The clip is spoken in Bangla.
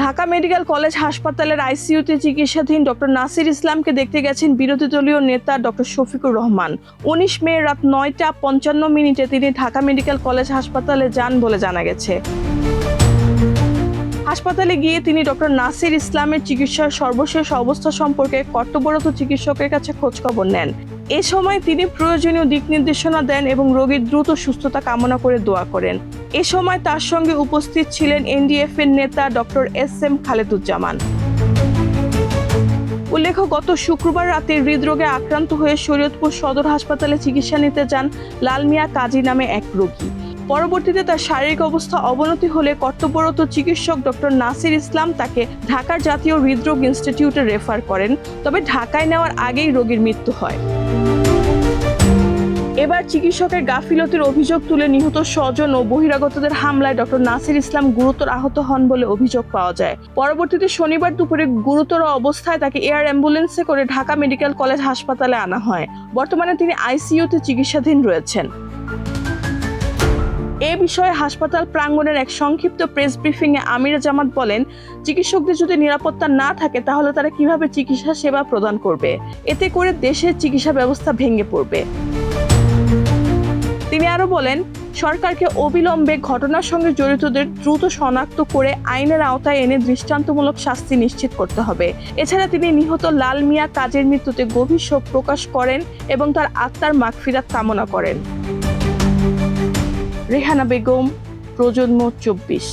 ঢাকা মেডিকেল কলেজ হাসপাতালের আইসিইউতে চিকিৎসাধীন ডক্টর নাসির ইসলামকে দেখতে গেছেন বিরোধী দলীয় নেতা ডক্টর শফিকুর রহমান। 19 মে রাত 9টা 55 তিনি ঢাকা মেডিকেল কলেজ হাসপাতালে যান বলে জানা গেছে। হাসপাতালে গিয়ে তিনি ডক্টর নাসির ইসলামের চিকিৎসার সর্বশেষ অবস্থা সম্পর্কে কর্তব্যরত চিকিৎসকের কাছে খোঁজখবর নেন। এ সময় তিনি প্রয়োজনীয় দিক নির্দেশনা দেন এবং রোগীর দ্রুত সুস্থতা কামনা করে দোয়া করেন। এ সময় তার সঙ্গে উপস্থিত ছিলেন এনডিএফ এর নেতা ডক্টর এস.এম. খালেদুজ্জামান। উল্লেখ্য, গত শুক্রবার রাতে হৃদরোগে আক্রান্ত হয়ে শরীয়তপুর সদর হাসপাতালে চিকিৎসা নিতে যান লাল মিয়া কাজী নামে এক রোগী। পরবর্তীতে তার শারীরিক অবস্থা অবনতি হলে কর্তব্যরত চিকিৎসক ডক্টর নাসির ইসলাম তাকে ঢাকার জাতীয় হৃদরোগ ইনস্টিটিউটে রেফার করেন। তবে ঢাকায় নেওয়ার আগেই রোগীর মৃত্যু হয়। এবার চিকিৎসকের গাফিলতির অভিযোগ তুলে নিহত স্বজন ও বহিরাগতদের হামলায় ডক্টর নাসির ইসলাম গুরুতর আহত হন বলে অভিযোগ পাওয়া যায়। পরবর্তীতে শনিবার দুপুরে গুরুতর অবস্থায় তাকে এয়ার অ্যাম্বুলেন্সে করে ঢাকা মেডিকেল কলেজ হাসপাতালে আনা হয়। বর্তমানে তিনি আইসিইউতে চিকিৎসাধীন রয়েছেন। এ বিষয়ে হাসপাতাল প্রাঙ্গণের এক সংক্ষিপ্ত প্রেস ব্রিফিংয়ে আমির জামাত বলেন, চিকিৎসকদের যদি নিরাপত্তা না থাকে তাহলে তারা কিভাবে চিকিৎসা সেবা প্রদান করবে? এতে করে দেশের চিকিৎসা ব্যবস্থা ভেঙে পড়বে। তিনি আরো বলেন, সরকারকে অবিলম্বে ঘটনার সঙ্গে জড়িতদের দ্রুত শনাক্ত করে আইনের আওতায় এনে দৃষ্টান্তমূলক শাস্তি নিশ্চিত করতে হবে। এছাড়া তিনি নিহত লাল মিয়া কাজের মৃত্যুতে গভীর শোক প্রকাশ করেন এবং তার আত্মার মাগফিরাত কামনা করেন। রেহানা বেগম, প্রজন্ম 24।